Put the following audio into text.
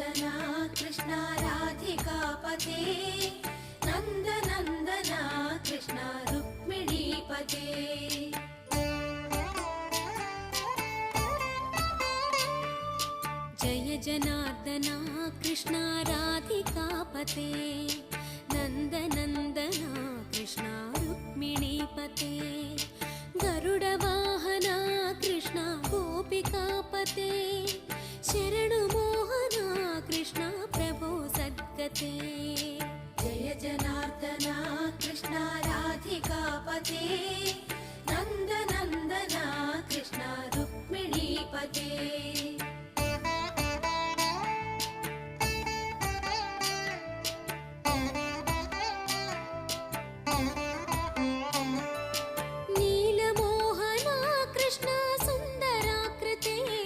जनार्दना कृष्ण राधिकापते नन्दनन्दना कृष्ण रुक्मिणीपते जय जनार्दना कृष्ण राधिकापते नन्दनन्दना कृष्ण रुक्मिणीपते गरुडवाहना कृष्ण गोपिकापते शरणुमोहना कृष्ण प्रभो सद्गते जय जनार्दना कृष्ण राधिकापते नन्दनन्दना कृष्ण रुक्मिणीपते